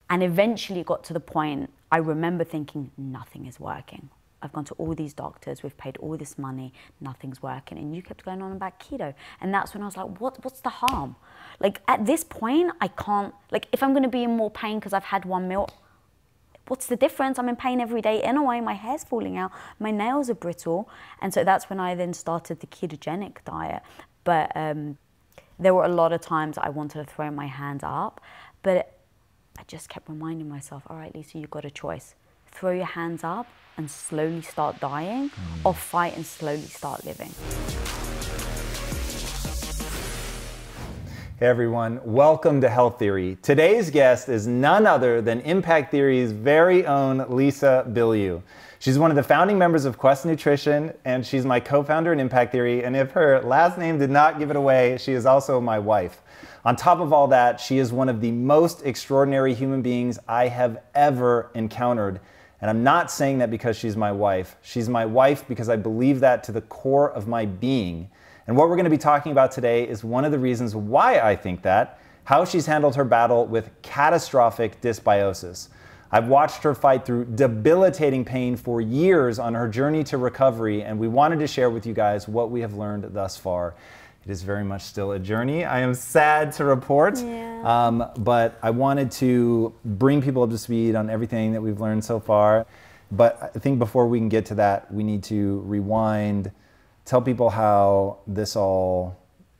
And eventually it got to the point, I remember thinking, nothing is working. I've gone to all these doctors, we've paid all this money, nothing's working. And you kept going on about keto. And that's when I was like, what's the harm? Like at this point, I can't, like if I'm gonna be in more pain because I've had one meal, what's the difference? I'm in pain every day anyway, my hair's falling out, my nails are brittle. And so that's when I then started the ketogenic diet. But there were a lot of times I wanted to throw my hands up, but I just kept reminding myself, all right, Lisa, you've got a choice. Throw your hands up and slowly start dying, or fight and slowly start living. Hey everyone, welcome to Health Theory. Today's guest is none other than Impact Theory's very own Lisa Bilyeu. She's one of the founding members of Quest Nutrition, and she's my co-founder in Impact Theory, and if her last name did not give it away, she is also my wife. On top of all that, she is one of the most extraordinary human beings I have ever encountered. And I'm not saying that because she's my wife. She's my wife because I believe that to the core of my being. And what we're going to be talking about today is one of the reasons why I think that, how she's handled her battle with catastrophic dysbiosis. I've watched her fight through debilitating pain for years on her journey to recovery, and we wanted to share with you guys what we have learned thus far. It is very much still a journey, I am sad to report, but I wanted to bring people up to speed on everything that we've learned so far. But I think before we can get to that, we need to rewind, tell people how this all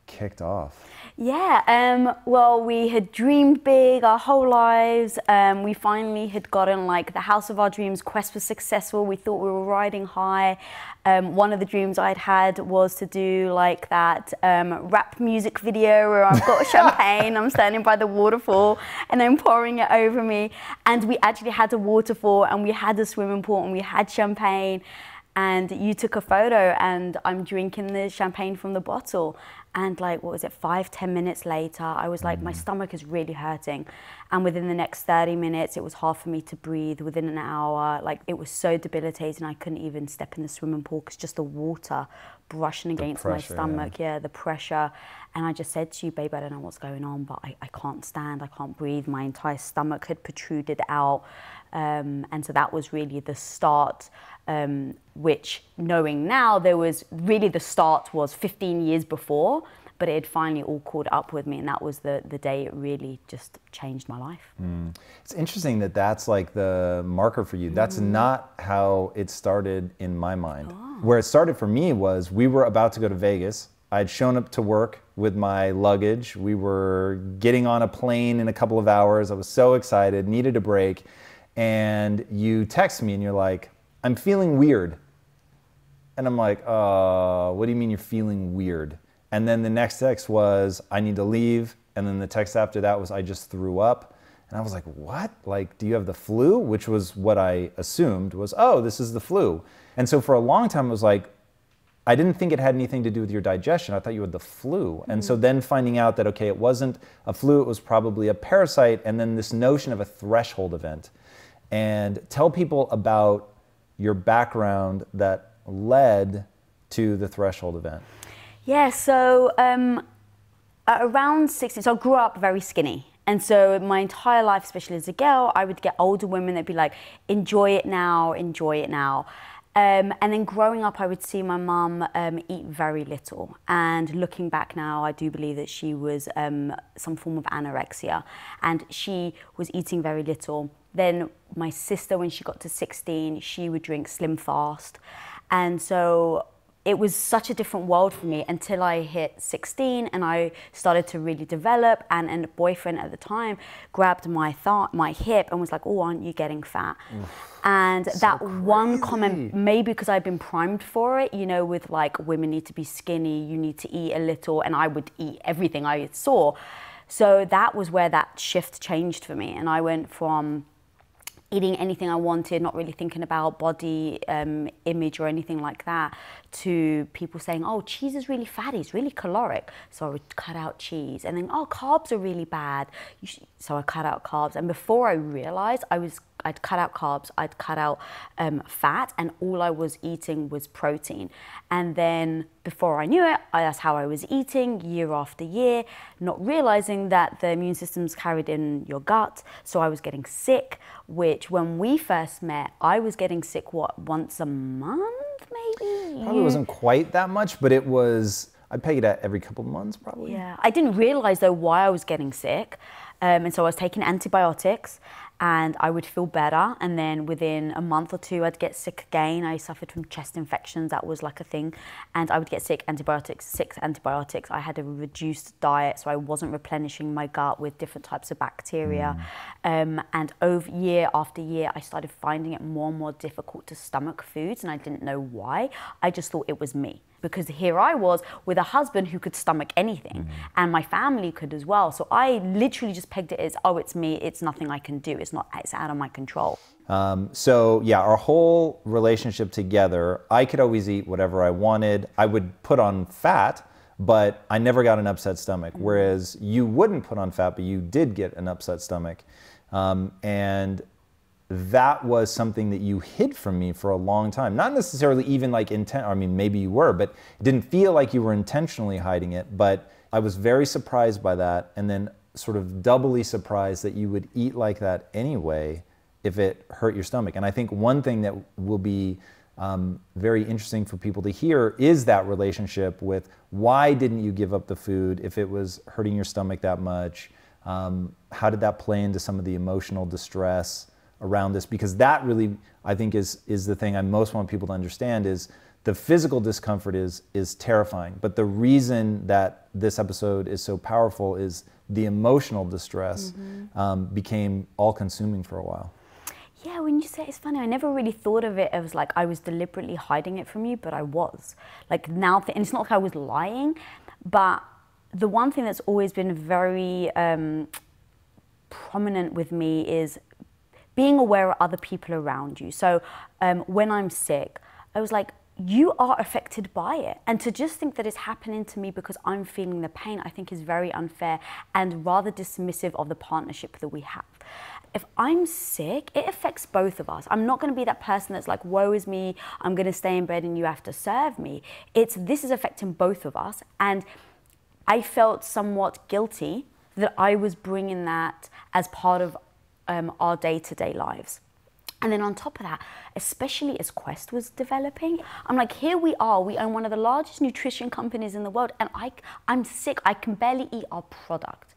kicked off. Yeah, well, we had dreamed big our whole lives. We finally had gotten like the house of our dreams. Quest was successful. We thought we were riding high. One of the dreams I'd had was to do like that rap music video where I've got champagne, I'm standing by the waterfall and then pouring it over me. And we actually had a waterfall and we had a swimming pool and we had champagne. And you took a photo and I'm drinking the champagne from the bottle. And like, what was it, 5-10 minutes later, I was like, my stomach is really hurting. And within the next 30 minutes, it was hard for me to breathe. Within an hour, like it was so debilitating, I couldn't even step in the swimming pool because just the water brushing against my stomach, yeah, the pressure. And I just said to you, babe, I don't know what's going on, but I can't stand, I can't breathe. My entire stomach had protruded out. And so that was really the start, which knowing now, there was really the start was 15 years before, but it had finally all caught up with me. And that was the day it really just changed my life. It's interesting that that's like the marker for you. That's not how it started in my mind. Where it started for me was we were about to go to Vegas. I'd shown up to work with my luggage. We were getting on a plane in a couple of hours. I was so excited, needed a break. And you text me and you're like, I'm feeling weird. And I'm like, what do you mean you're feeling weird? And then the next text was, I need to leave. And then the text after that was, I just threw up. And I was like, what? Like, do you have the flu? Which was what I assumed was, oh, this is the flu. And so for a long time, I was like, I didn't think it had anything to do with your digestion. I thought you had the flu. And so then finding out that, okay, it wasn't a flu, it was probably a parasite. And then this notion of a threshold event. And tell people about your background that led to the threshold event. Yeah, so around 16, so I grew up very skinny. And so my entire life, especially as a girl, I would get older women that'd be like, enjoy it now, enjoy it now. And then growing up, I would see my mum eat very little. And looking back now, I do believe that she was some form of anorexia. And she was eating very little. Then my sister, when she got to 16, she would drink Slim Fast. And so it was such a different world for me until I hit 16 and I started to really develop, and a boyfriend at the time grabbed my hip and was like, oh, aren't you getting fat? And so that crazy. One comment, maybe because I'd been primed for it, you know, with like women need to be skinny, you need to eat a little, and I would eat everything I saw. So that was where that shift changed for me. And I went from eating anything I wanted, not really thinking about body image or anything like that, to people saying, oh, cheese is really fatty, it's really caloric. So I would cut out cheese. And then, oh, carbs are really bad. So I cut out carbs. And before I realized, I I'd cut out carbs, I'd cut out fat, and all I was eating was protein. And then before I knew it, that's how I was eating year after year, not realizing that the immune system's carried in your gut. So I was getting sick, which when we first met, I was getting sick, once a month maybe? Probably wasn't quite that much, but it was, I'd peg it at every couple of months probably. Yeah, I didn't realize though why I was getting sick. And so I was taking antibiotics and I would feel better. And then within a month or two, I'd get sick again. I suffered from chest infections. That was like a thing. And I would get sick, six antibiotics. I had a reduced diet, so I wasn't replenishing my gut with different types of bacteria. And over year after year, I started finding it more and more difficult to stomach foods. And I didn't know why. I just thought it was me. Because here I was with a husband who could stomach anything, and my family could as well. So I literally just pegged it as, oh, it's me, it's nothing I can do, it's out of my control. So yeah, our whole relationship together, I could always eat whatever I wanted. I would put on fat, but I never got an upset stomach. Whereas you wouldn't put on fat, but you did get an upset stomach. And that was something that you hid from me for a long time. Not necessarily even like I mean, maybe you were, but it didn't feel like you were intentionally hiding it. But I was very surprised by that, and then sort of doubly surprised that you would eat like that anyway if it hurt your stomach. And I think one thing that will be very interesting for people to hear is that relationship with why didn't you give up the food if it was hurting your stomach that much? How did that play into some of the emotional distress around this? Because that really, I think, is the thing I most want people to understand is the physical discomfort is terrifying. But the reason that this episode is so powerful is the emotional distress became all-consuming for a while. Yeah, when you say it's funny, I never really thought of it as like I was deliberately hiding it from you, but I was. Like now, and it's not like I was lying, but the one thing that's always been very prominent with me is being aware of other people around you. So when I'm sick, I was like, you are affected by it. And to just think that it's happening to me because I'm feeling the pain, I think is very unfair and rather dismissive of the partnership that we have. If I'm sick, it affects both of us. I'm not gonna be that person that's like, woe is me, I'm gonna stay in bed and you have to serve me. This is affecting both of us. And I felt somewhat guilty that I was bringing that as part of our day-to-day lives. And then on top of that, especially as Quest was developing, I'm like, here we are, we own one of the largest nutrition companies in the world, and I'm sick, I can barely eat our product.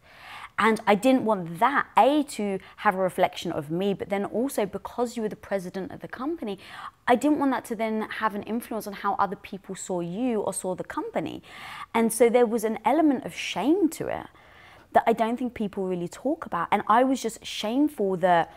And I didn't want that, to have a reflection of me, but then also because you were the president of the company, I didn't want that to then have an influence on how other people saw you or saw the company. And so there was an element of shame to it that I don't think people really talk about. And I was just shameful that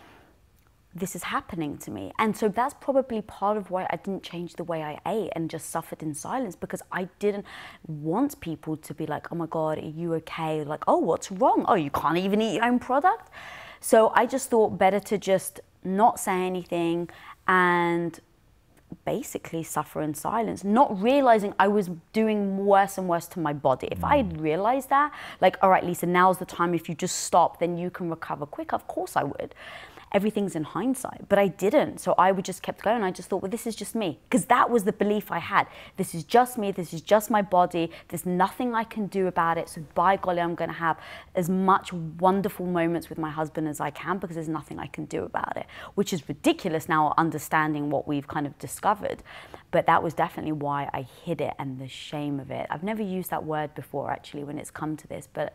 this is happening to me. And so that's probably part of why I didn't change the way I ate and just suffered in silence, because I didn't want people to be like, oh my God, are you okay? Like, oh, what's wrong? Oh, you can't even eat your own product? So I just thought better to just not say anything and basically suffer in silence, not realizing I was doing worse and worse to my body. If I had realized that, like, all right, Lisa, now's the time, if you just stop, then you can recover quicker, of course I would. Everything's in hindsight, but I didn't. So I would just kept going. I just thought, well, this is just me. Because that was the belief I had. This is just me, this is just my body, there's nothing I can do about it. So by golly, I'm gonna have as much wonderful moments with my husband as I can because there's nothing I can do about it, which is ridiculous now understanding what we've kind of discovered. But that was definitely why I hid it and the shame of it. I've never used that word before actually when it's come to this, but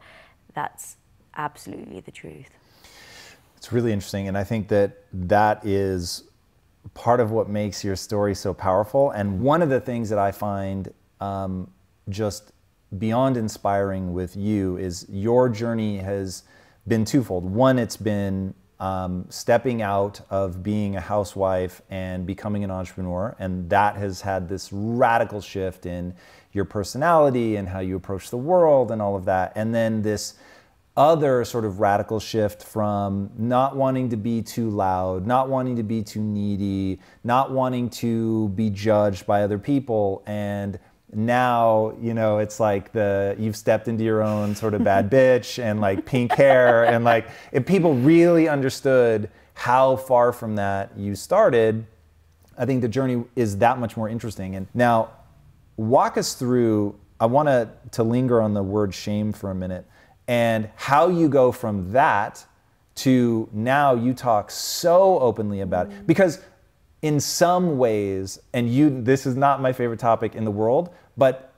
that's absolutely the truth. It's really interesting, and I think that is part of what makes your story so powerful. And one of the things that I find just beyond inspiring with you is your journey has been twofold. One, it's been stepping out of being a housewife and becoming an entrepreneur, and that has had this radical shift in your personality and how you approach the world and all of that. And then this other sort of radical shift from not wanting to be too loud, not wanting to be too needy, not wanting to be judged by other people, and now, it's like you've stepped into your own sort of bad bitch and like pink hair. And like, if people really understood how far from that you started, I think the journey is that much more interesting. And now walk us through, I want to linger on the word shame for a minute, and how you go from that to now you talk so openly about it. Because in some ways, and this is not my favorite topic in the world, but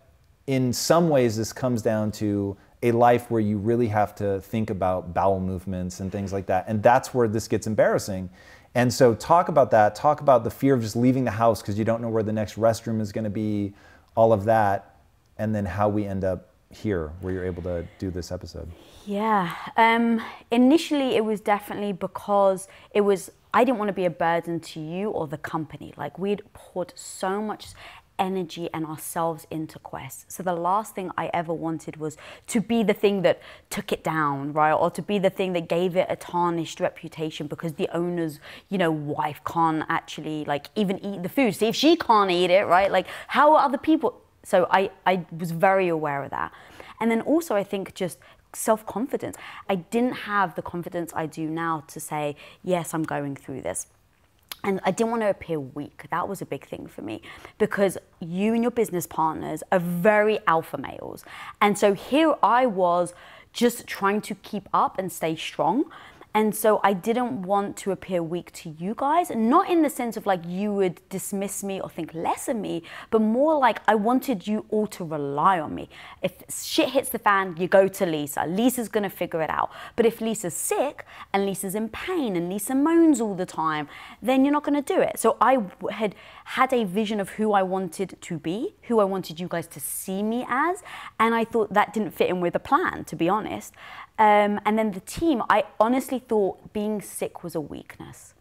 in some ways this comes down to a life where you really have to think about bowel movements and things like that. And that's where this gets embarrassing. And so talk about that, talk about the fear of just leaving the house because you don't know where the next restroom is gonna be, all of that, and then how we end up here where you're able to do this episode. Yeah, initially it was definitely because I didn't want to be a burden to you or the company. Like, we'd poured so much energy and ourselves into Quest. So the last thing I ever wanted was to be the thing that took it down, right? Or to be the thing that gave it a tarnished reputation because the owner's, wife can't actually like even eat the food. See, if she can't eat it, right? Like, how are other people? So I was very aware of that. And then also I think just self-confidence. I didn't have the confidence I do now to say, yes, I'm going through this. And I didn't want to appear weak. That was a big thing for me because you and your business partners are very alpha males. And so here I was just trying to keep up and stay strong. And so I didn't want to appear weak to you guys, not in the sense of like you would dismiss me or think less of me, but more like I wanted you all to rely on me. If shit hits the fan, you go to Lisa. Lisa's gonna figure it out. But if Lisa's sick and Lisa's in pain and Lisa moans all the time, then you're not gonna do it. So I had a vision of who I wanted to be, who I wanted you guys to see me as, and I thought that didn't fit in with the plan, to be honest. And then the team, I honestly thought being sick was a weakness.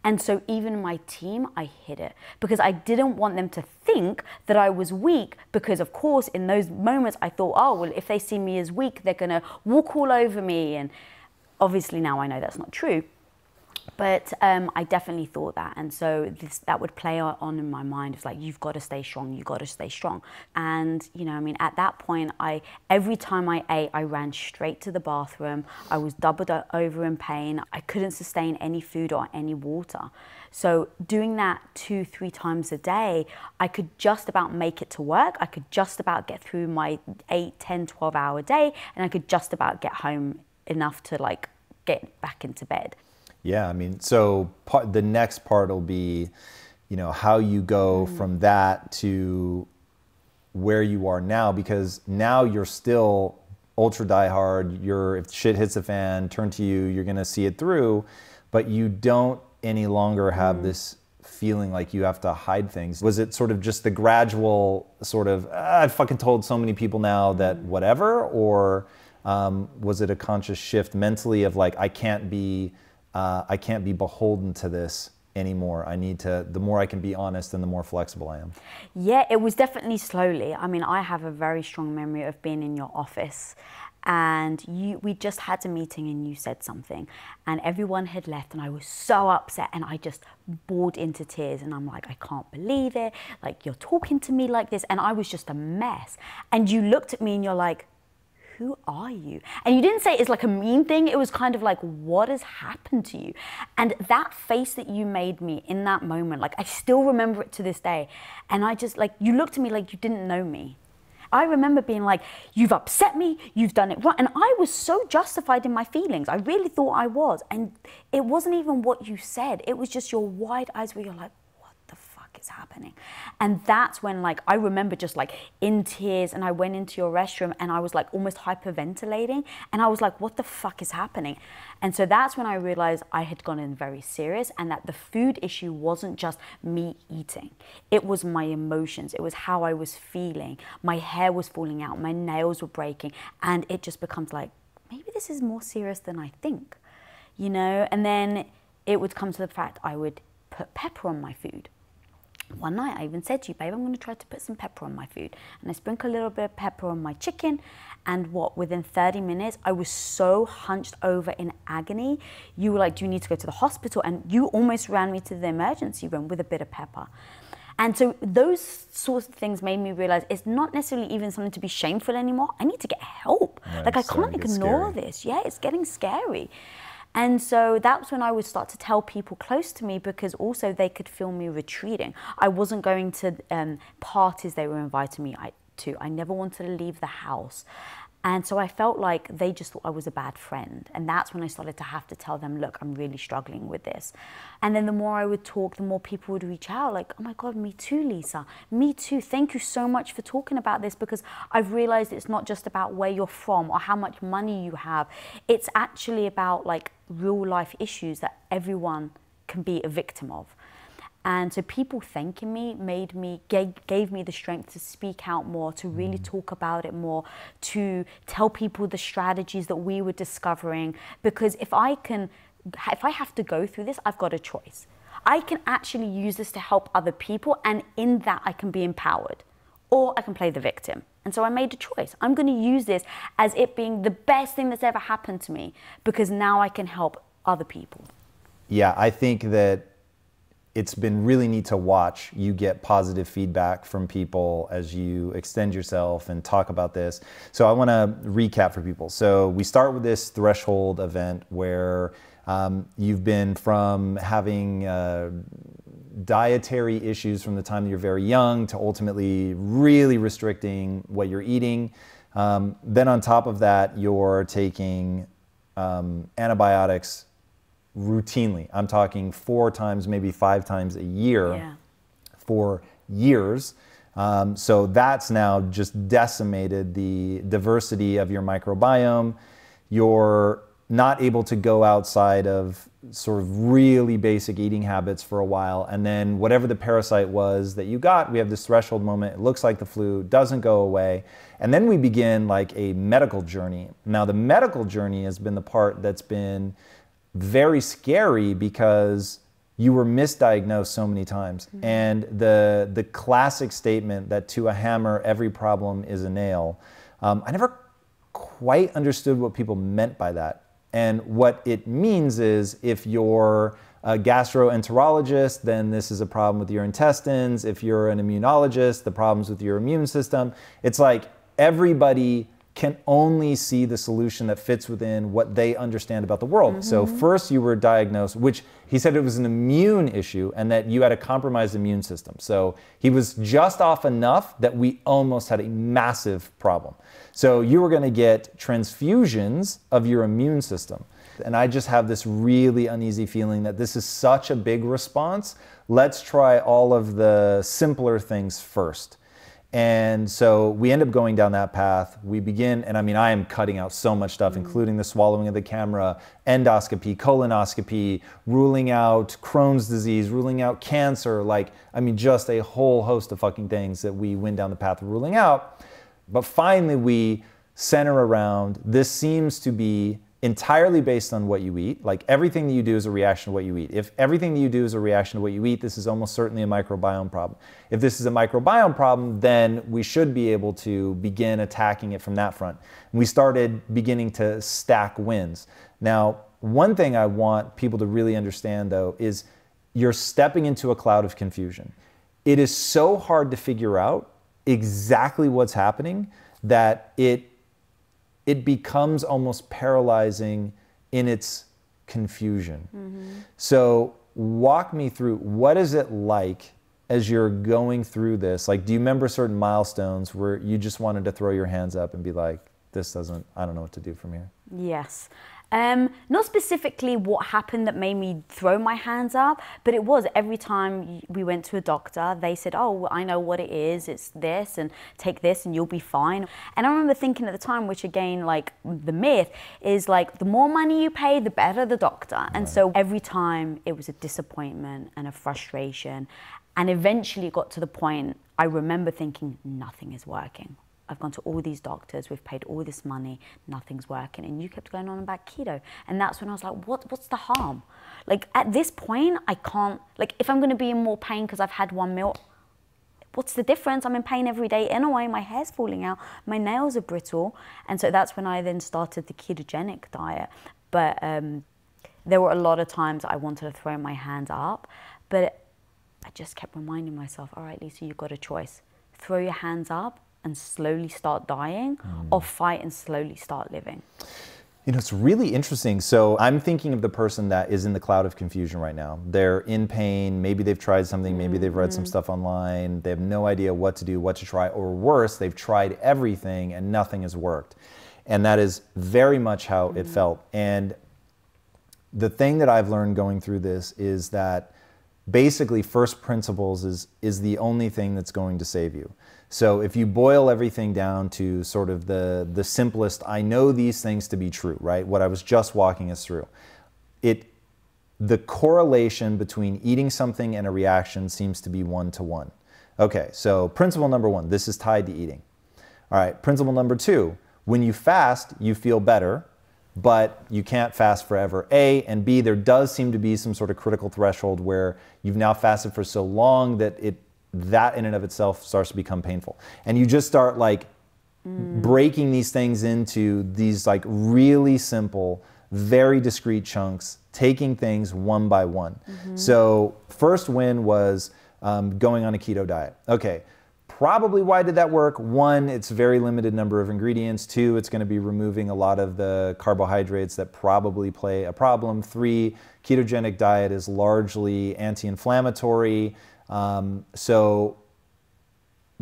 And so even my team, I hid it because I didn't want them to think that I was weak because of course in those moments I thought, oh, well, if they see me as weak, they're gonna walk all over me. And obviously now I know that's not true. But I definitely thought that. And so that would play on in my mind. It's like, you've got to stay strong. You've got to stay strong. And, at that point, every time I ate, I ran straight to the bathroom. I was doubled over in pain. I couldn't sustain any food or any water. So doing that 2-3 times a day, I could just about make it to work. I could just about get through my 8, 10, 12-hour day. And I could just about get home enough to like get back into bed. Yeah, so the next part will be, how you go from that to where you are now, because now you're still ultra diehard. If shit hits the fan, turn to you, you're gonna see it through, but you don't any longer have this feeling like you have to hide things. Was it sort of just the gradual sort of, I've fucking told so many people now that whatever, or was it a conscious shift mentally of like, I can't be beholden to this anymore. The more I can be honest and the more flexible I am. Yeah, it was definitely slowly. I have a very strong memory of being in your office and we just had a meeting and you said something and everyone had left and I was so upset and I just bawled into tears and I'm like, I can't believe it. Like, you're talking to me like this, and I was just a mess. And you looked at me and you're like, who are you? And you didn't say it's like a mean thing. It was kind of like, what has happened to you? And that face that you made me in that moment, like I still remember it to this day. And I just like, you looked at me like you didn't know me. I remember being like, you've upset me, you've done it wrong. And I was so justified in my feelings. I really thought I was. And it wasn't even what you said. It was just your wide eyes where you're like, is happening. And that's when like I remember just like in tears, and I went into your restroom and I was like almost hyperventilating and I was like, what the fuck is happening? And so that's when I realized I had gone in very serious and that the food issue wasn't just me eating. It was my emotions. It was how I was feeling. My hair was falling out, my nails were breaking, and it just becomes like, maybe this is more serious than I think, and then it would come to the fact I would put pepper on my food. One night I even said to you, babe, I'm going to try to put some pepper on my food. And I sprinkle a little bit of pepper on my chicken. And within 30 minutes, I was so hunched over in agony. You were like, do you need to go to the hospital? And you almost ran me to the emergency room with a bit of pepper. And so those sorts of things made me realize it's not necessarily even something to be shameful anymore. I need to get help. Yeah, like I can't ignore this. Yeah, it's getting scary. And so that's when I would start to tell people close to me, because also they could feel me retreating. I wasn't going to parties they were inviting me to. I never wanted to leave the house. And so I felt like they just thought I was a bad friend. And that's when I started to have to tell them, look, I'm really struggling with this. And then the more I would talk, the more people would reach out like, oh my God, me too, Lisa. Me too. Thank you so much for talking about this, because I've realized it's not just about where you're from or how much money you have. It's actually about like real life issues that everyone can be a victim of. And so people thanking me gave me the strength to speak out more, to really talk about it more, to tell people the strategies that we were discovering. Because if I have to go through this, I've got a choice. I can actually use this to help other people, and in that I can be empowered, or I can play the victim. And so I made a choice. I'm going to use this as it being the best thing that's ever happened to me, because now I can help other people. Yeah, I think that it's been really neat to watch you get positive feedback from people as you extend yourself and talk about this. So I want to recap for people. So we start with this threshold event where you've been from having dietary issues from the time that you're very young to ultimately really restricting what you're eating. Then on top of that, you're taking antibiotics routinely. I'm talking 4 times, maybe 5 times a year for years. So that's now just decimated the diversity of your microbiome. You're not able to go outside of sort of really basic eating habits for a while. And then whatever the parasite was that you got, we have this threshold moment. It looks like the flu, doesn't go away. And then we begin like a medical journey. Now the medical journey has been the part that's been very scary, because you were misdiagnosed so many times. And the classic statement that to a hammer, every problem is a nail, I never quite understood what people meant by that. And what it means is, if you're a gastroenterologist, then this is a problem with your intestines. If you're an immunologist, the problems with your immune system. It's like everybody can only see the solution that fits within what they understand about the world. So first you were diagnosed, which he said it was an immune issue and that you had a compromised immune system. So he was just off enough that we almost had a massive problem. So you were going to get transfusions of your immune system. And I just have this really uneasy feeling that this is such a big response. Let's try all of the simpler things first. And so we end up going down that path. We begin, and I mean, I am cutting out so much stuff, including the swallowing of the camera, endoscopy, colonoscopy, ruling out Crohn's disease, ruling out cancer, like, I mean, just a whole host of fucking things that we went down the path of ruling out. But finally, we center around, this seems to be entirely based on what you eat. Like everything that you do is a reaction to what you eat. If everything that you do is a reaction to what you eat, this is almost certainly a microbiome problem. If this is a microbiome problem, then we should be able to begin attacking it from that front. And we started beginning to stack wins. Now, one thing I want people to really understand though is you're stepping into a cloud of confusion. It is so hard to figure out exactly what's happening that it becomes almost paralyzing in its confusion. So walk me through, what is it like as you're going through this? Like, do you remember certain milestones where you just wanted to throw your hands up and be like, this doesn't, I don't know what to do from here? Yes. Not specifically what happened that made me throw my hands up, but it was every time we went to a doctor, they said, oh, I know what it is, it's this, and take this and you'll be fine. And I remember thinking at the time, which again, like the myth is like, the more money you pay, the better the doctor. And so every time it was a disappointment and a frustration. And eventually it got to the point, I remember thinking, nothing is working. I've gone to all these doctors, we've paid all this money, nothing's working. And you kept going on about keto. And that's when I was like, what's the harm? Like at this point, I can't, like if I'm gonna be in more pain because I've had one meal, what's the difference? I'm in pain every day anyway, my hair's falling out, my nails are brittle. And so that's when I then started the ketogenic diet. But there were a lot of times I wanted to throw my hands up, but I just kept reminding myself, all right, Lisa, you've got a choice. Throw your hands up and slowly start dying, or fight and slowly start living. You know, it's really interesting. So I'm thinking of the person that is in the cloud of confusion right now. They're in pain. Maybe they've tried something. Maybe they've read some stuff online. They have no idea what to do, what to try, or worse, they've tried everything and nothing has worked. And that is very much how it felt. And the thing that I've learned going through this is that basically first principles is the only thing that's going to save you. So if you boil everything down to sort of the simplest, I know these things to be true, right? What I was just walking us through. The correlation between eating something and a reaction seems to be 1-to-1. Okay, so principle number 1, this is tied to eating. All right, principle number 2, when you fast, you feel better, but you can't fast forever. A, and B, there does seem to be some sort of critical threshold where you've now fasted for so long that that in and of itself starts to become painful. And you just start like breaking these things into these like really simple, very discrete chunks, taking things one by one. So first win was going on a keto diet. Okay, probably why did that work? 1, it's a very limited number of ingredients. 2, it's going to be removing a lot of the carbohydrates that probably play a problem. 3, ketogenic diet is largely anti-inflammatory. So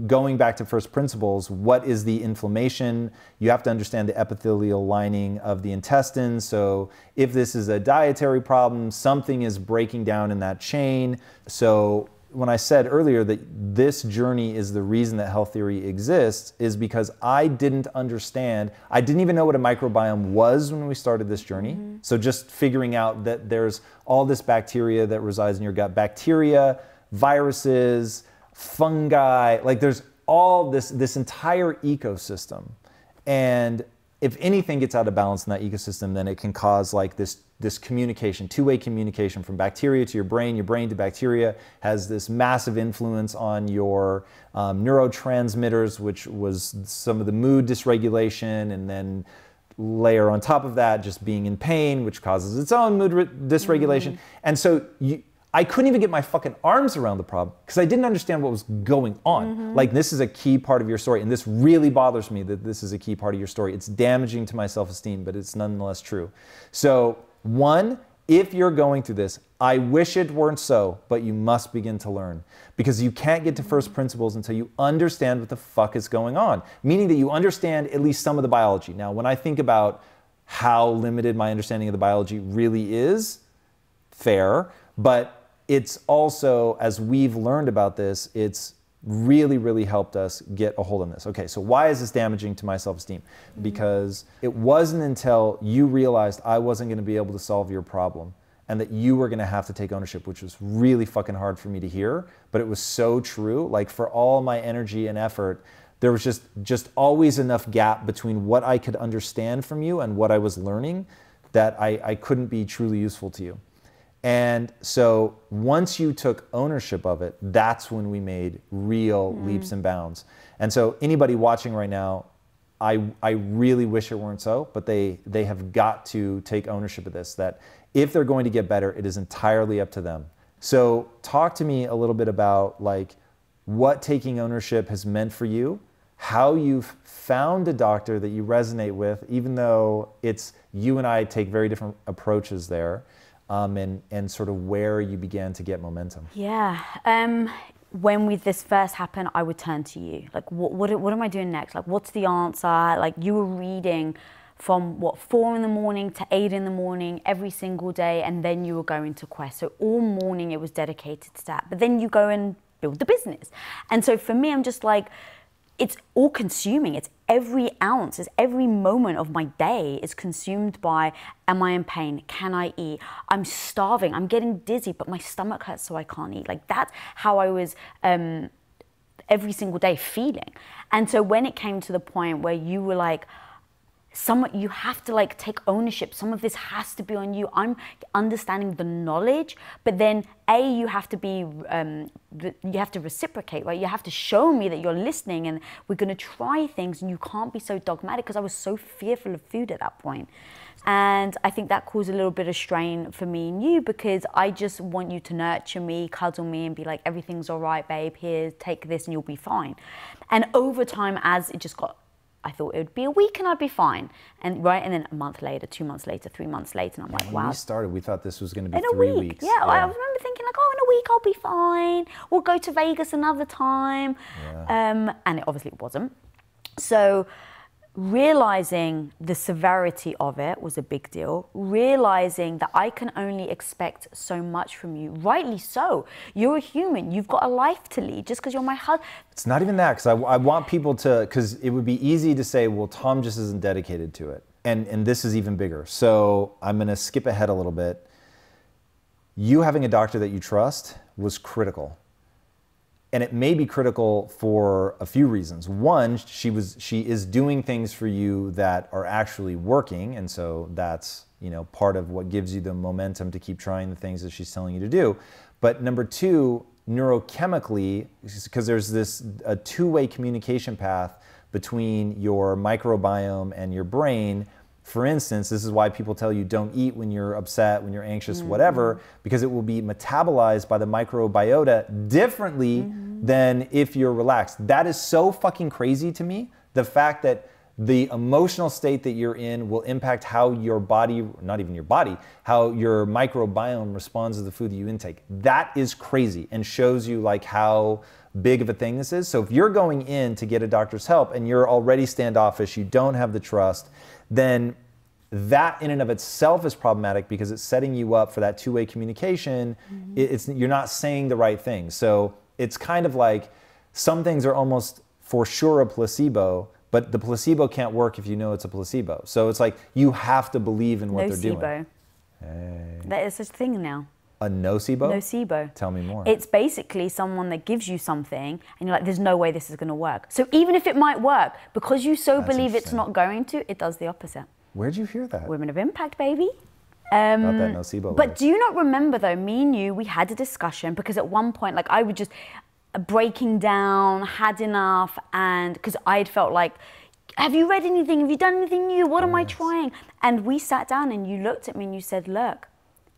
going back to first principles, what is the inflammation? You have to understand the epithelial lining of the intestine. So if this is a dietary problem, something is breaking down in that chain. So when I said earlier that this journey is the reason that Health Theory exists is because I didn't understand, I didn't even know what a microbiome was when we started this journey. So just figuring out that there's all this bacteria that resides in your gut, bacteria, viruses, fungi, like there's all this entire ecosystem. And if anything gets out of balance in that ecosystem, then it can cause like this communication, two-way communication from bacteria to your brain to bacteria, has this massive influence on your neurotransmitters, which was some of the mood dysregulation, and then layer on top of that just being in pain, which causes its own mood dysregulation. And so I couldn't even get my fucking arms around the problem because I didn't understand what was going on. Like, this is a key part of your story, and this really bothers me that this is a key part of your story. It's damaging to my self-esteem, but it's nonetheless true. So 1, if you're going through this, I wish it weren't so, but you must begin to learn, because you can't get to first principles until you understand what the fuck is going on, meaning that you understand at least some of the biology. Now, when I think about how limited my understanding of the biology really is, fair, but it's also, as we've learned about this, it's really, really helped us get a hold on this. Okay, so why is this damaging to my self-esteem? Because it wasn't until you realized I wasn't gonna be able to solve your problem and that you were gonna have to take ownership, which was really fucking hard for me to hear, but it was so true. Like, for all my energy and effort, there was just always enough gap between what I could understand from you and what I was learning that I couldn't be truly useful to you. And so once you took ownership of it, that's when we made real leaps and bounds. And so anybody watching right now, I really wish it weren't so, but they have got to take ownership of this, that if they're going to get better, it is entirely up to them. So talk to me a little bit about like what taking ownership has meant for you, how you've found a doctor that you resonate with, even though it's you and I take very different approaches there. And sort of where you began to get momentum. Yeah. When this first happened, I would turn to you. Like, what am I doing next? Like, what's the answer? Like, you were reading from 4 in the morning to 8 in the morning every single day, and then you were going to Quest. So all morning it was dedicated to that. But then you go and build the business. And so for me, I'm just like, it's all consuming. It's every ounce, it's every moment of my day is consumed by, am I in pain? Can I eat? I'm starving, I'm getting dizzy, but my stomach hurts so I can't eat. Like, that's how I was every single day feeling. And so when it came to the point where you were like, you have to like take ownership. Some of this has to be on you. I'm understanding the knowledge, but then you have to be, you have to reciprocate, right? You have to show me that you're listening and we're going to try things, and you can't be so dogmatic, because I was so fearful of food at that point. And I think that caused a little bit of strain for me and you, because I just want you to nurture me, cuddle me, and be like, everything's all right, babe, here, take this and you'll be fine. And over time, as it just got, I thought it would be a week and I'd be fine. And then a month later, 2 months later, 3 months later, and I'm like, wow. When we started, we thought this was going to be in 3 a week. weeks. Yeah, I remember thinking like, oh, in a week I'll be fine. We'll go to Vegas another time. Yeah. And it obviously wasn't. So realizing the severity of it was a big deal. Realizing that I can only expect so much from you. Rightly so. You're a human. You've got a life to lead. Just because you're my husband. It's not even that, because I want people to, because it would be easy to say, well, Tom just isn't dedicated to it. And this is even bigger. So I'm going to skip ahead a little bit. You having a doctor that you trust was critical. And it may be critical for a few reasons. One, she is doing things for you that are actually working, and so that's, you know, part of what gives you the momentum to keep trying the things that she's telling you to do. But number two, neurochemically, because there's a two-way communication path between your microbiome and your brain. For instance, this is why people tell you don't eat when you're upset, when you're anxious, whatever, because it will be metabolized by the microbiota differently than if you're relaxed. That is so fucking crazy to me. The fact that the emotional state that you're in will impact how your body, not even your body, how your microbiome responds to the food that you intake. That is crazy, and shows you like how big of a thing this is. So if you're going in to get a doctor's help and you're already standoffish, you don't have the trust, then that in and of itself is problematic, because it's setting you up for that two-way communication. You're not saying the right thing. So it's kind of like some things are almost for sure a placebo, but the placebo can't work if you know it's a placebo. So it's like you have to believe in what they're doing. Hey. That is such a thing now. A nocebo? Nocebo. Tell me more. It's basically someone that gives you something and you're like, there's no way this is going to work. So even if it might work, because you so believe it's not going to, it does the opposite. Where'd you hear that? Women of Impact, baby. About that nocebo. But do you not remember though, me and you, we had a discussion, because at one point, like I would just breaking down, had enough, and because I had felt like, have you read anything? Have you done anything new? What am I trying? And we sat down and you looked at me and you said, look,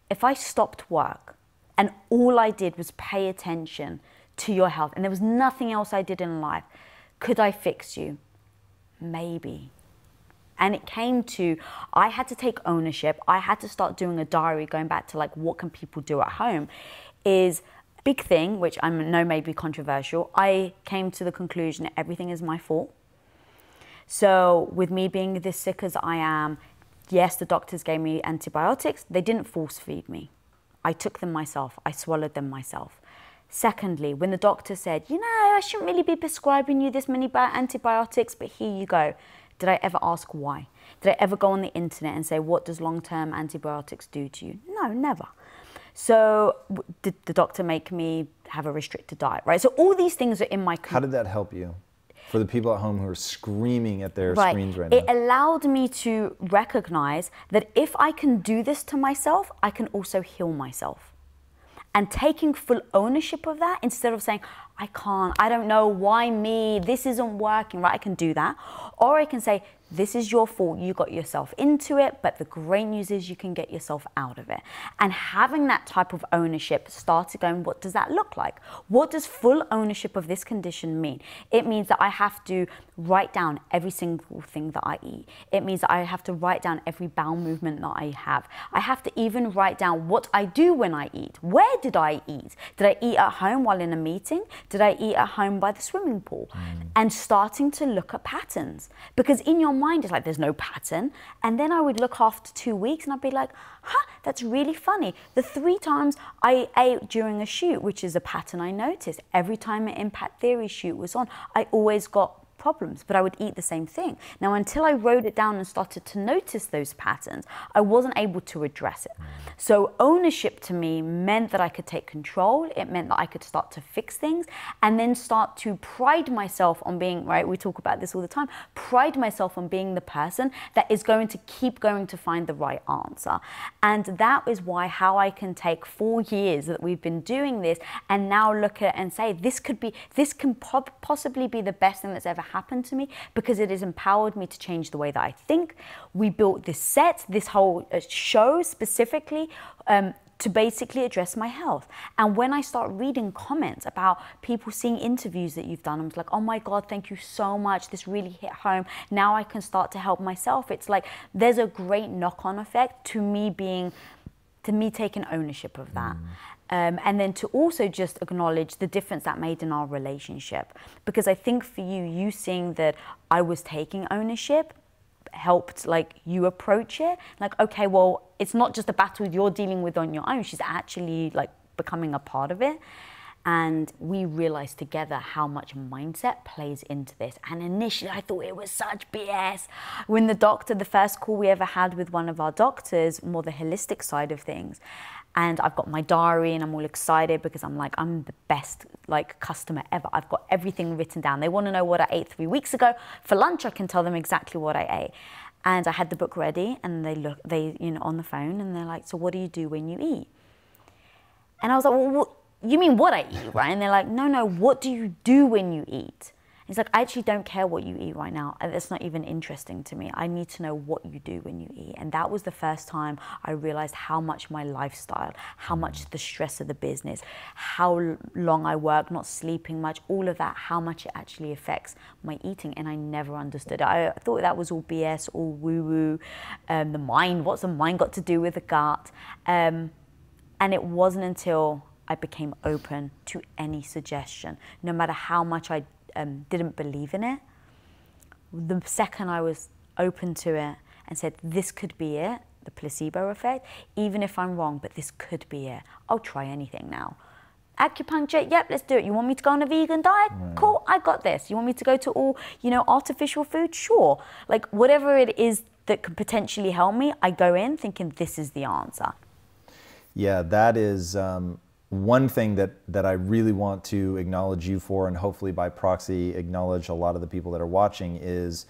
if I stopped work and all I did was pay attention to your health and there was nothing else I did in life, could I fix you? Maybe. And it came to, I had to take ownership. I had to start doing a diary, going back to like, what can people do at home? Is a big thing, which I know may be controversial. I came to the conclusion that everything is my fault. So with me being this sick as I am, yes, the doctors gave me antibiotics. They didn't force feed me. I took them myself. I swallowed them myself. Secondly, when the doctor said, you know, I shouldn't really be prescribing you this many antibiotics, but here you go. Did I ever ask why? Did I ever go on the internet and say, what does long-term antibiotics do to you? No, never. So did the doctor make me have a restricted diet, right? So all these things are in my... How did that help you? For the people at home who are screaming at their screens right now. It allowed me to recognize that if I can do this to myself, I can also heal myself. And taking full ownership of that, instead of saying, I can't, I don't know, why me, this isn't working, right? I can do that. Or I can say, this is your fault, you got yourself into it, but the great news is you can get yourself out of it. And having that type of ownership started going, what does that look like? What does full ownership of this condition mean? It means that I have to write down every single thing that I eat. It means that I have to write down every bowel movement that I have. I have to even write down what I do when I eat. Where did I eat? Did I eat at home while in a meeting? Did I eat at home by the swimming pool? And starting to look at patterns. Because in your mind, it's like, there's no pattern. And then I would look after 2 weeks and I'd be like, huh, that's really funny. The 3 times I ate during a shoot, which is a pattern I noticed, every time an Impact Theory shoot was on, I always got problems, but I would eat the same thing. Now, until I wrote it down and started to notice those patterns, I wasn't able to address it. So ownership to me meant that I could take control. It meant that I could start to fix things and then start to pride myself on being, right, we talk about this all the time, pride myself on being the person that is going to keep going to find the right answer. And that is why how I can take 4 years that we've been doing this and now look at it and say, this can possibly be the best thing that's ever happened to me, because it has empowered me to change the way that I think. We built this set, this whole show specifically to basically address my health. And when I start reading comments about people seeing interviews that you've done, I'm like, oh my God, thank you so much. This really hit home. Now I can start to help myself. It's like there's a great knock-on effect to me taking ownership of that. And then to also just acknowledge the difference that made in our relationship. Because I think for you seeing that I was taking ownership helped like you approach it. Like, okay, well, it's not just a battle you're dealing with on your own. She's actually like becoming a part of it. And we realized together how much mindset plays into this. And initially I thought it was such BS. When the first call we ever had with one of our doctors, more the holistic side of things, and I've got my diary and I'm all excited because I'm like, I'm the best like customer ever. I've got everything written down. They want to know what I ate 3 weeks ago. For lunch, I can tell them exactly what I ate. And I had the book ready and they on the phone and they're like, so what do you do when you eat? And I was like, well, what, you mean what I eat, right? And they're like, no, what do you do when you eat? He's like, I actually don't care what you eat right now. That's not even interesting to me. I need to know what you do when you eat. And that was the first time I realized how much my lifestyle, how much the stress of the business, how long I work, not sleeping much, all of that, how much it actually affects my eating. And I never understood it. I thought that was all BS, all woo-woo. The mind, what's the mind got to do with the gut? And it wasn't until I became open to any suggestion, no matter how much I didn't believe in it. The second I was open to it and said, this could be it, the placebo effect, even if I'm wrong, but this could be it. I'll try anything now. Acupuncture, yep, let's do it. You want me to go on a vegan diet? Cool, I got this. You want me to go to all, artificial food? Sure. Like whatever it is that could potentially help me, I go in thinking this is the answer. Yeah, that is one thing that I really want to acknowledge you for, and hopefully by proxy acknowledge a lot of the people that are watching, is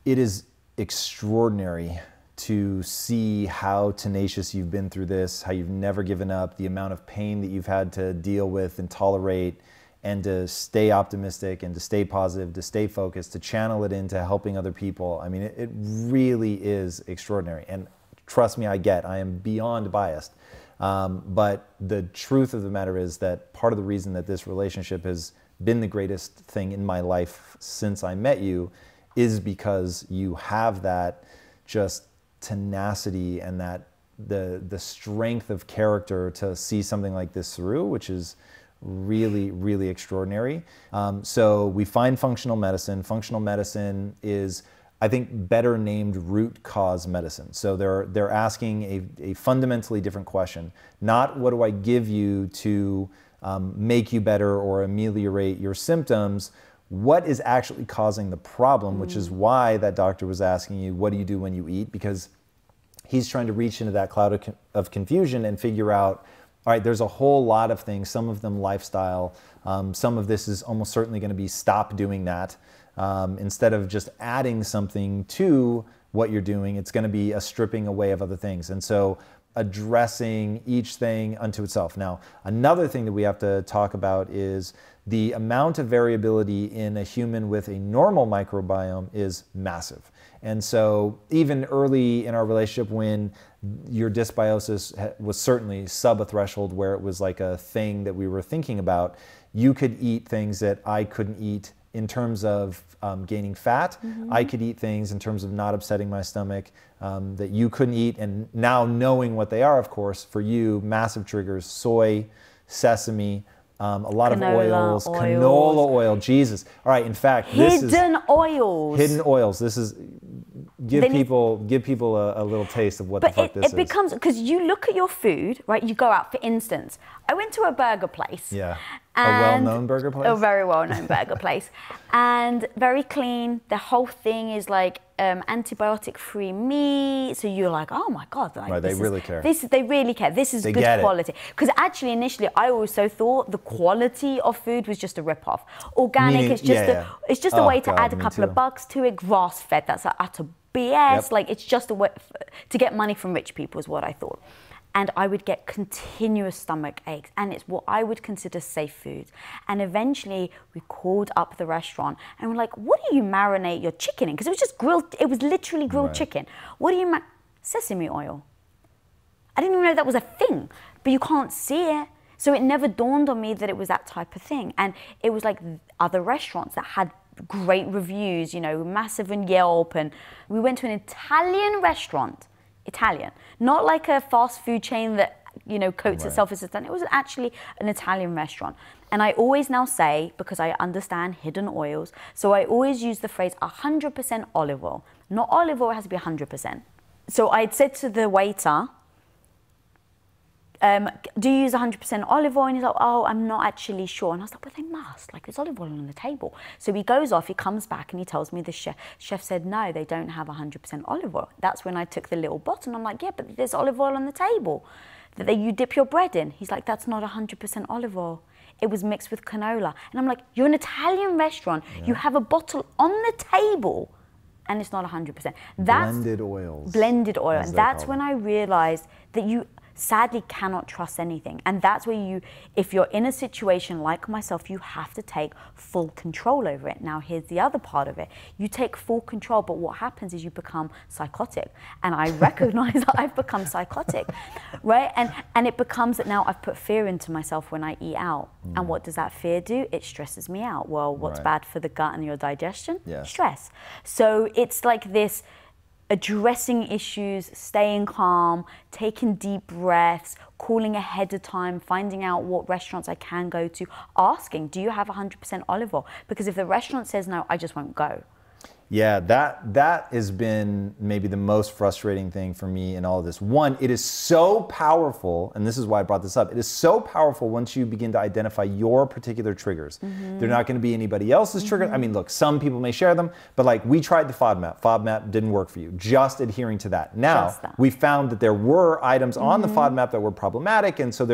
it is extraordinary to see how tenacious you've been through this, how you've never given up, the amount of pain that you've had to deal with and tolerate, and to stay optimistic and to stay positive, to stay focused, to channel it into helping other people. I mean, it really is extraordinary. And trust me, I am beyond biased. But the truth of the matter is that part of the reason that this relationship has been the greatest thing in my life since I met you is because you have that just tenacity and that the strength of character to see something like this through, which is really, really extraordinary. So we find functional medicine. Functional medicine is, I think, better named root cause medicine. So they're asking a fundamentally different question. Not what do I give you to make you better or ameliorate your symptoms. What is actually causing the problem, which is why that doctor was asking you, what do you do when you eat? Because he's trying to reach into that cloud of confusion and figure out, all right, there's a whole lot of things, some of them lifestyle. Some of this is almost certainly going to be stop doing that. Instead of just adding something to what you're doing, it's going to be a stripping away of other things. And so addressing each thing unto itself. Now, another thing that we have to talk about is the amount of variability in a human with a normal microbiome is massive. And so even early in our relationship, when your dysbiosis was certainly sub a threshold where it was like a thing that we were thinking about, you could eat things that I couldn't eat in terms of gaining fat. I could eat things in terms of not upsetting my stomach that you couldn't eat. And now knowing what they are, of course, for you, massive triggers: soy, sesame, a lot of oils, canola oil, Jesus. All right, in fact, this is hidden oils. This is, give people a little taste of what the fuck this is. It becomes, because you look at your food, right? You go out, for instance, I went to a burger place. Yeah. A well-known burger place? A very well-known burger place. And very clean. The whole thing is like antibiotic-free meat. So you're like, oh my God. Like, right, they really care. They really care. This is good quality. Because actually, initially, I also thought the quality of food was just a rip-off. Organic, it's just a way to add a couple of bucks to it. Grass-fed, that's utter BS. Yep. Like, it's just a way to get money from rich people is what I thought. And I would get continuous stomach aches, and it's what I would consider safe food. And eventually we called up the restaurant and we're like, what do you marinate your chicken in? Because it was just grilled, it was literally grilled chicken. What do you sesame oil. I didn't even know that was a thing, but you can't see it. So it never dawned on me that it was that type of thing. And it was like other restaurants that had great reviews, you know, massive on Yelp. And we went to an Italian restaurant. Italian, not like a fast food chain that, you know, coats itself as Italian. It was actually an Italian restaurant. And I always now say, because I understand hidden oils, so I always use the phrase 100% olive oil. Not olive oil, it has to be 100%. So I'd said to the waiter, do you use 100% olive oil? And he's like, oh, I'm not actually sure. And I was like, well, they must. Like, there's olive oil on the table. So he goes off, he comes back, and he tells me the chef said, no, they don't have 100% olive oil. That's when I took the little bottle, and I'm like, yeah, but there's olive oil on the table that you dip your bread in. He's like, that's not 100% olive oil. It was mixed with canola. And I'm like, you're an Italian restaurant. You have a bottle on the table, and it's not 100%. That's blended oils. Blended oil. And that's when I realized that you sadly cannot trust anything. And that's where you, if you're in a situation like myself, you have to take full control over it. Now, here's the other part of it. You take full control, but what happens is you become psychotic. And I recognize that I've become psychotic, right? And it becomes that now I've put fear into myself when I eat out. And what does that fear do? It stresses me out. Well, what's bad for the gut and your digestion? Stress. So it's like this addressing issues, staying calm, taking deep breaths, calling ahead of time, finding out what restaurants I can go to, asking, do you have 100% olive oil? Because if the restaurant says no, I just won't go. Yeah, that has been maybe the most frustrating thing for me in all of this. One, it is so powerful, and this is why I brought this up. It is so powerful once you begin to identify your particular triggers. They're not going to be anybody else's trigger. I mean, look, some people may share them, but like we tried the FODMAP. FODMAP didn't work for you. Just adhering to that. Now, we found that there were items on the FODMAP that were problematic, and so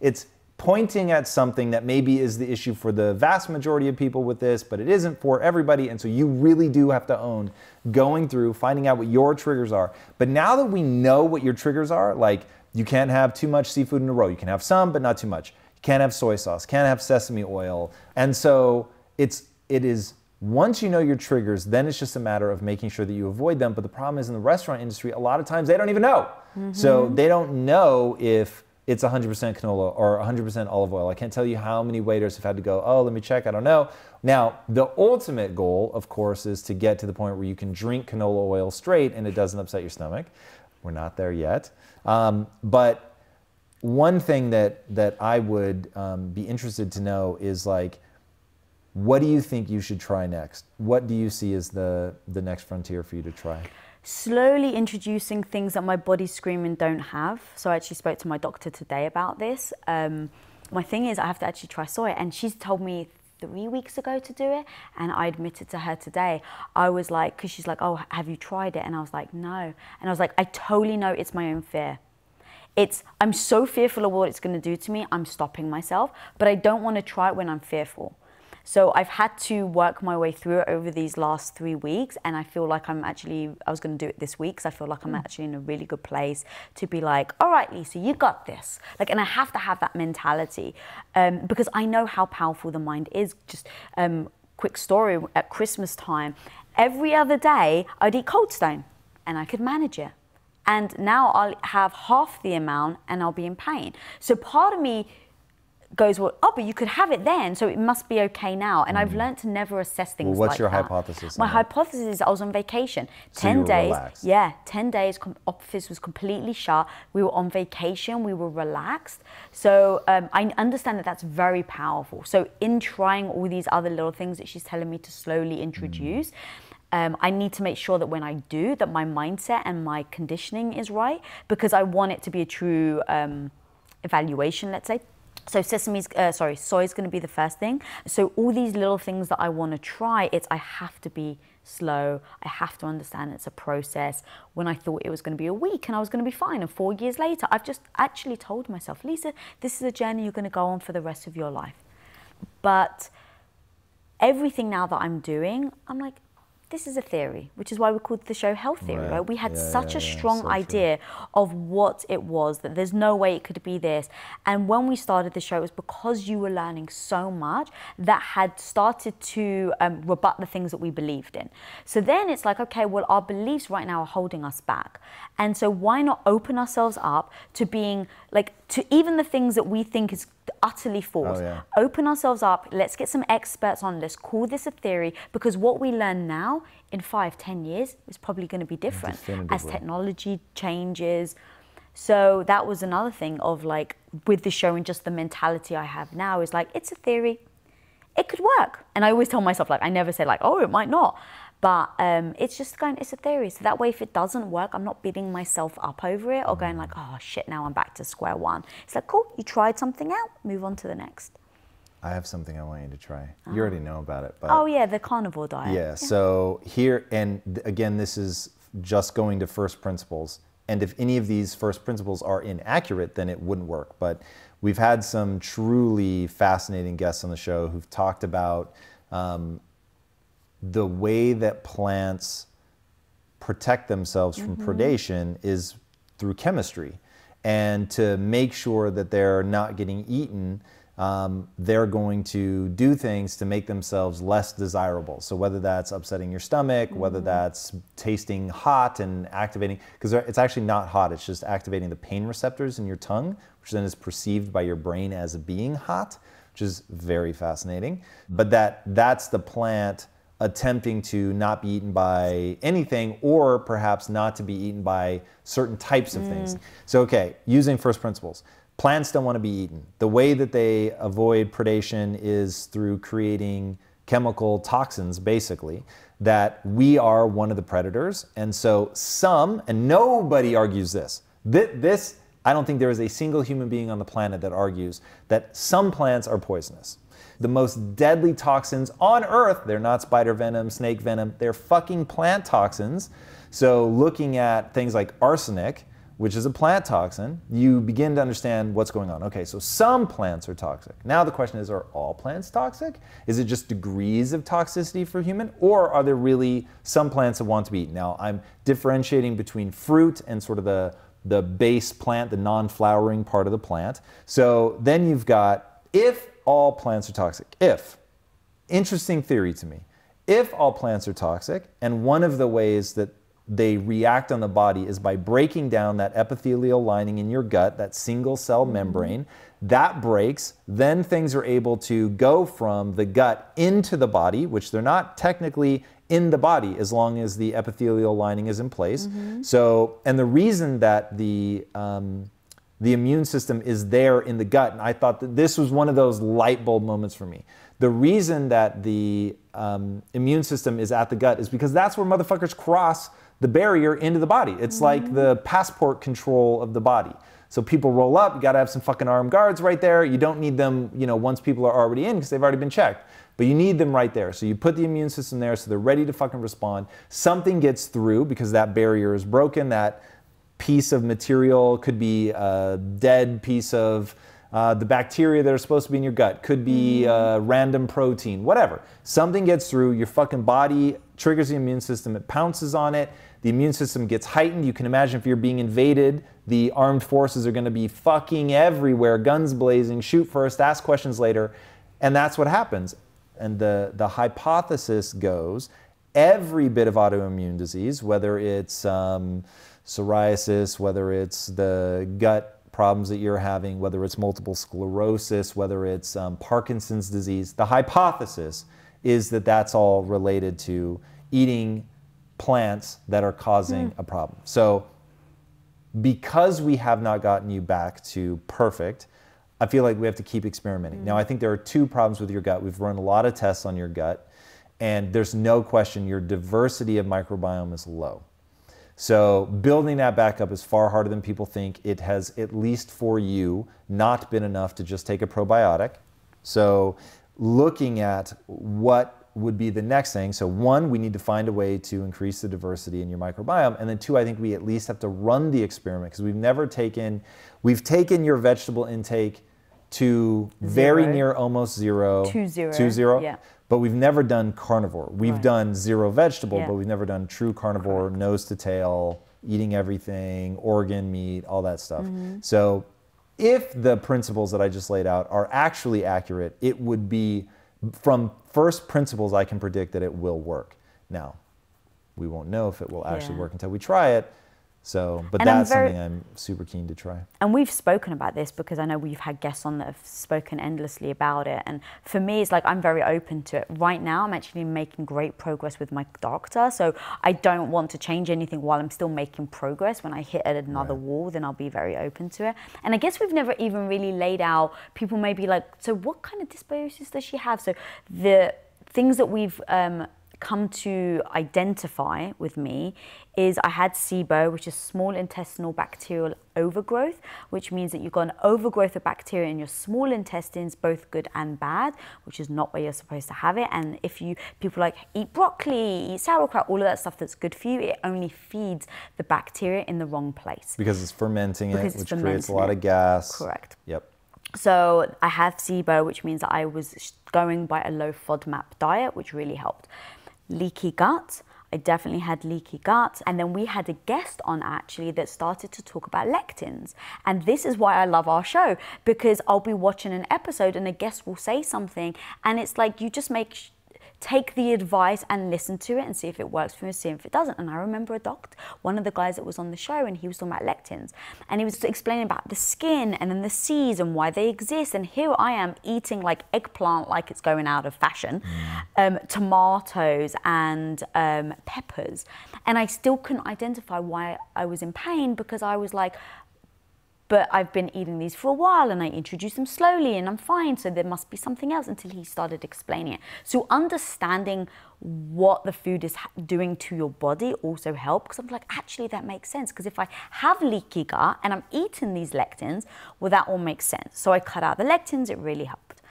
it's pointing at something that maybe is the issue for the vast majority of people with this, but it isn't for everybody. And so you really do have to own going through, finding out what your triggers are. But now that we know what your triggers are, like you can't have too much seafood in a row. You can have some, but not too much. You can't have soy sauce, can't have sesame oil. And so it is, once you know your triggers, then it's just a matter of making sure that you avoid them. But the problem is in the restaurant industry, a lot of times they don't even know. So they don't know if it's 100% canola or 100% olive oil. I can't tell you how many waiters have had to go, oh, let me check, I don't know. Now, the ultimate goal, of course, is to get to the point where you can drink canola oil straight and it doesn't upset your stomach. We're not there yet. But one thing that I would be interested to know is like, what do you think you should try next? What do you see as the next frontier for you to try? Slowly introducing things that my body's screaming don't have. So I actually spoke to my doctor today about this. My thing is I have to actually try soy, and she's told me 3 weeks ago to do it, and I admitted to her today. I was like, because she's like, oh, have you tried it? And I was like, no. And I was like, I totally know it's my own fear. I'm so fearful of what it's going to do to me, I'm stopping myself, but I don't want to try it when I'm fearful. So I've had to work my way through it over these last 3 weeks, and I feel like I was going to do it this week, because I feel like I'm actually in a really good place to be like, all right, Lisa, you got this. Like, and I have to have that mentality because I know how powerful the mind is. Just quick story, at Christmas time, every other day I'd eat Cold Stone and I could manage it. And now I'll have half the amount and I'll be in pain. So part of me goes, well, oh, but you could have it then, so it must be okay now. And I've learned to never assess things like that. What's your hypothesis? My hypothesis is I was on vacation. So 10 days. Relaxed. Yeah, 10 days, office was completely shut. We were on vacation, we were relaxed. So I understand that that's very powerful. So in trying all these other little things that she's telling me to slowly introduce, I need to make sure that when I do, that my mindset and my conditioning is right, because I want it to be a true evaluation, let's say. So soy is going to be the first thing. So all these little things that I want to try, I have to be slow. I have to understand it's a process. When I thought it was going to be a week and I was going to be fine, and 4 years later, I've just actually told myself, Lisa, this is a journey you're going to go on for the rest of your life. But everything now that I'm doing, I'm like, this is a theory, which is why we called the show Health Theory, right? We had such a strong idea of what it was, that there's no way it could be this. And when we started the show, it was because you were learning so much that had started to rebut the things that we believed in. So then it's like, okay, well, our beliefs right now are holding us back. And so why not open ourselves up to being like, to even the things that we think is utterly false. Open ourselves up, let's get some experts on, let's call this a theory, because what we learn now in 5-10 years is probably going to be different as technology changes. So that was another thing of like, with the show and just the mentality I have now is like, it's a theory, it could work. And I always tell myself, like, I never say like, oh, it might not. But it's just going, it's a theory. So that way, if it doesn't work, I'm not beating myself up over it or going like, oh shit, now I'm back to square one. It's like, cool, you tried something out, move on to the next. I have something I want you to try. You already know about it. But oh yeah, the carnivore diet. Yeah, so here, and again, this is just going to first principles. And if any of these first principles are inaccurate, then it wouldn't work. But we've had some truly fascinating guests on the show who've talked about the way that plants protect themselves from predation is through chemistry. And to make sure that they're not getting eaten, they're going to do things to make themselves less desirable. So whether that's upsetting your stomach, whether that's tasting hot and activating, because it's actually not hot, it's just activating the pain receptors in your tongue, which then is perceived by your brain as being hot, which is very fascinating. But that's the plant attempting to not be eaten by anything, or perhaps not to be eaten by certain types of things. So, okay, using first principles. Plants don't want to be eaten. The way that they avoid predation is through creating chemical toxins, basically, that we are one of the predators. And so some, and nobody argues this, I don't think there is a single human being on the planet that argues that some plants are poisonous. The most deadly toxins on Earth, they're not spider venom, snake venom, they're fucking plant toxins. So looking at things like arsenic, which is a plant toxin, you begin to understand what's going on. Okay, so some plants are toxic. Now the question is, are all plants toxic? Is it just degrees of toxicity for human? Or are there really some plants that want to be eaten? Now I'm differentiating between fruit and sort of the base plant, the non-flowering part of the plant. So then you've got, if all plants are toxic, interesting theory to me, if all plants are toxic, and one of the ways that they react on the body is by breaking down that epithelial lining in your gut, that single cell membrane, that breaks, then things are able to go from the gut into the body, which they're not technically in the body as long as the epithelial lining is in place. So, and the reason that the immune system is there in the gut, and I thought that this was one of those light bulb moments for me. The reason that the immune system is at the gut is because that's where motherfuckers cross the barrier into the body. It's like the passport control of the body. So people roll up, you gotta have some fucking armed guards right there. You don't need them, once people are already in because they've already been checked. But you need them right there. So you put the immune system there so they're ready to fucking respond. Something gets through because that barrier is broken. That piece of material could be a dead piece of the bacteria that are supposed to be in your gut. Could be a random protein, whatever. Something gets through, your fucking body triggers the immune system, it pounces on it, the immune system gets heightened. You can imagine if you're being invaded, the armed forces are gonna be fucking everywhere, guns blazing, shoot first, ask questions later, and that's what happens. And the hypothesis goes, every bit of autoimmune disease, whether it's psoriasis, whether it's the gut problems that you're having, whether it's multiple sclerosis, whether it's Parkinson's disease, the hypothesis is that that's all related to eating plants that are causing a problem. So because we have not gotten you back to perfect, I feel like we have to keep experimenting. Now, I think there are two problems with your gut. We've run a lot of tests on your gut, and there's no question your diversity of microbiome is low. So building that back up is far harder than people think. It has, at least for you, not been enough to just take a probiotic. So looking at what would be the next thing. So one, we need to find a way to increase the diversity in your microbiome. And then two, I think we at least have to run the experiment, because we've taken your vegetable intake to very near almost zero. 2-0. Yeah. But we've never done carnivore. We've done zero vegetable, Yeah. but we've never done true carnivore, nose to tail, eating everything, organ, meat, all that stuff. So if the principles that I just laid out are actually accurate, it would be, from first principles, I can predict that it will work. Now, we won't know if it will actually work until we try it. So, but that's something I'm super keen to try. And we've spoken about this because I know we've had guests on that have spoken endlessly about it. And for me, it's like I'm very open to it. Right now, I'm actually making great progress with my doctor. So I don't want to change anything while I'm still making progress. When I hit at another wall, then I'll be very open to it. And I guess we've never even really laid out, people may be like, so what kind of dysbiosis does she have? So the things that we've come to identify with me is I had SIBO, which is small intestinal bacterial overgrowth, which means that you've got an overgrowth of bacteria in your small intestines, both good and bad, which is not where you're supposed to have it. And if people like eat broccoli, eat sauerkraut, all of that stuff that's good for you, it only feeds the bacteria in the wrong place. Because it's fermenting it, which creates a lot of gas. Correct. Yep. So I have SIBO, which means that I was going by a low FODMAP diet, which really helped. Leaky gut. I definitely had leaky gut. And then we had a guest on actually that started to talk about lectins. And this is why I love our show, because I'll be watching an episode and a guest will say something and it's like you just take the advice and listen to it and see if it works for you, see if it doesn't. And I remember one of the guys that was on the show, and he was talking about lectins. And he was explaining about the skin and then the seeds and why they exist. And here I am eating like eggplant like it's going out of fashion, tomatoes and peppers. And I still couldn't identify why I was in pain, because I was like, but I've been eating these for a while and I introduced them slowly and I'm fine, so there must be something else, until he started explaining it. So understanding what the food is doing to your body also helped, because I'm like, actually that makes sense, because if I have leaky gut and I'm eating these lectins, well, that all makes sense. So I cut out the lectins, it really helped.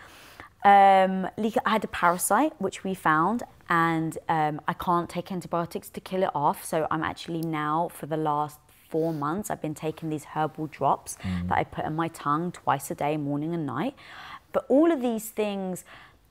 I had a parasite, which we found, and I can't take antibiotics to kill it off, so I'm actually now, for the last 4 months, I've been taking these herbal drops that I put in my tongue twice a day, morning and night. But all of these things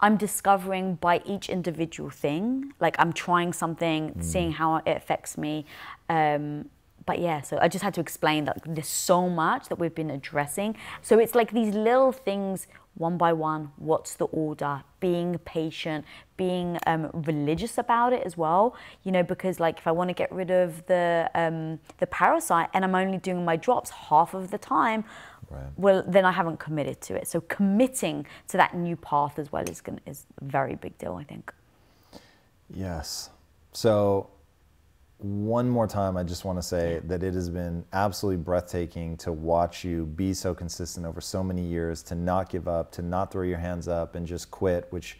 I'm discovering by each individual thing. Like I'm trying something, seeing how it affects me. But yeah, so I just had to explain that there's so much that we've been addressing. So it's like these little things, one by one. What's the order? Being patient, being religious about it as well. You know, because like if I want to get rid of the parasite and I'm only doing my drops half of the time, well, then I haven't committed to it. So committing to that new path as well is a very big deal, I think. Yes. So one more time, I just want to say that it has been absolutely breathtaking to watch you be so consistent over so many years, to not give up, to not throw your hands up and just quit, which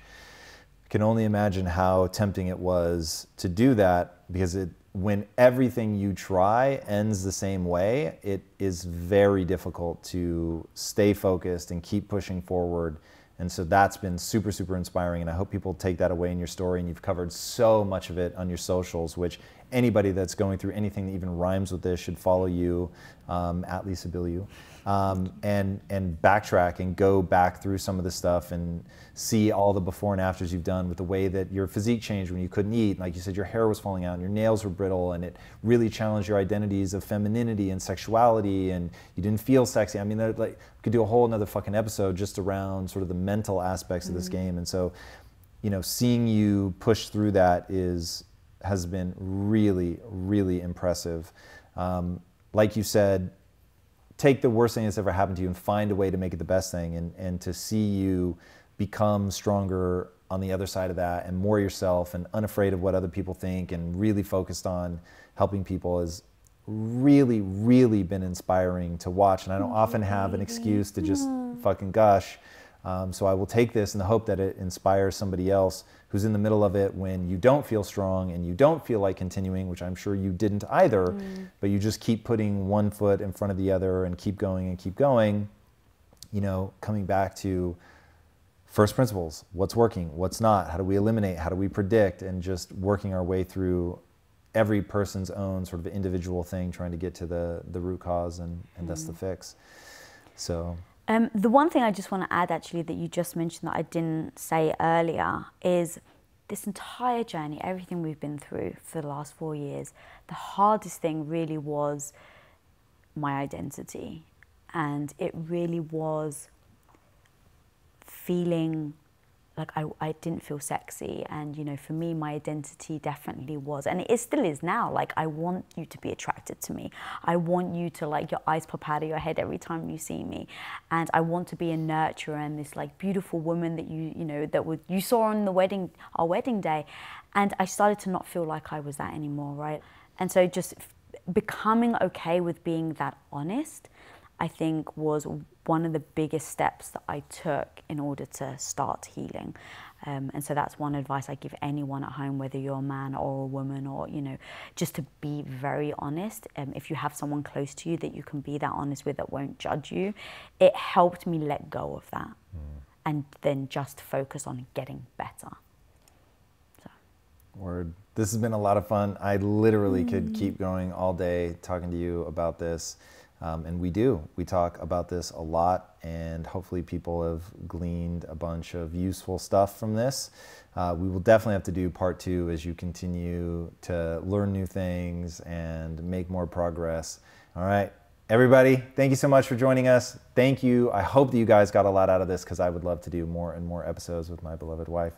I can only imagine how tempting it was to do that, because when everything you try ends the same way, it is very difficult to stay focused and keep pushing forward. And so that's been super, super inspiring. And I hope people take that away in your story. And you've covered so much of it on your socials, which anybody that's going through anything that even rhymes with this should follow you, at Lisa Bilyeu, and backtrack and go back through some of the stuff and see all the before and afters you've done with the way that your physique changed when you couldn't eat. Like you said, your hair was falling out and your nails were brittle, and it really challenged your identities of femininity and sexuality, and you didn't feel sexy. I mean, like, we could do a whole another fucking episode just around sort of the mental aspects of this game. And so, you know, seeing you push through that has been really, really impressive. Like you said, take the worst thing that's ever happened to you and find a way to make it the best thing, and to see you become stronger on the other side of that and more yourself and unafraid of what other people think and really focused on helping people has really, really been inspiring to watch. And I don't often have an excuse to just fucking gush. So I will take this in the hope that it inspires somebody else who's in the middle of it when you don't feel strong and you don't feel like continuing, which I'm sure you didn't either, but you just keep putting one foot in front of the other and keep going, you know, coming back to first principles. What's working? What's not? How do we eliminate? How do we predict? And just working our way through every person's own sort of individual thing, trying to get to the root cause and that's the fix. So. The one thing I just want to add actually that you just mentioned that I didn't say earlier is this entire journey, everything we've been through for the last 4 years, the hardest thing really was my identity. And it really was feeling like I didn't feel sexy. And, you know, for me, my identity definitely was, and it still is now, like, I want you to be attracted to me. I want you to, like, your eyes pop out of your head every time you see me. And I want to be a nurturer and this, like, beautiful woman that you know, that you saw on our wedding day. And I started to not feel like I was that anymore, right? And so just becoming okay with being that honest, I think, was one of the biggest steps that I took in order to start healing. And so that's one advice I give anyone at home, whether you're a man or a woman, or, you know, just to be very honest. If you have someone close to you that you can be that honest with, that won't judge you, it helped me let go of that and then just focus on getting better. So. Word. This has been a lot of fun. I literally could keep going all day talking to you about this. And we do. We talk about this a lot, and hopefully people have gleaned a bunch of useful stuff from this. We will definitely have to do part 2 as you continue to learn new things and make more progress. All right, everybody, thank you so much for joining us. Thank you. I hope that you guys got a lot out of this, because I would love to do more and more episodes with my beloved wife.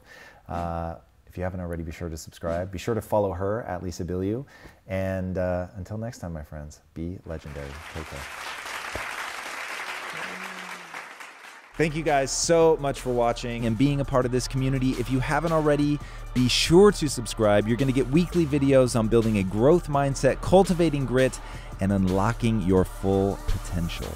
If you haven't already, be sure to subscribe. Be sure to follow her at Lisa Bilyeu. And until next time, my friends, be legendary. Take care. Thank you guys so much for watching and being a part of this community. If you haven't already, be sure to subscribe. You're going to get weekly videos on building a growth mindset, cultivating grit, and unlocking your full potential.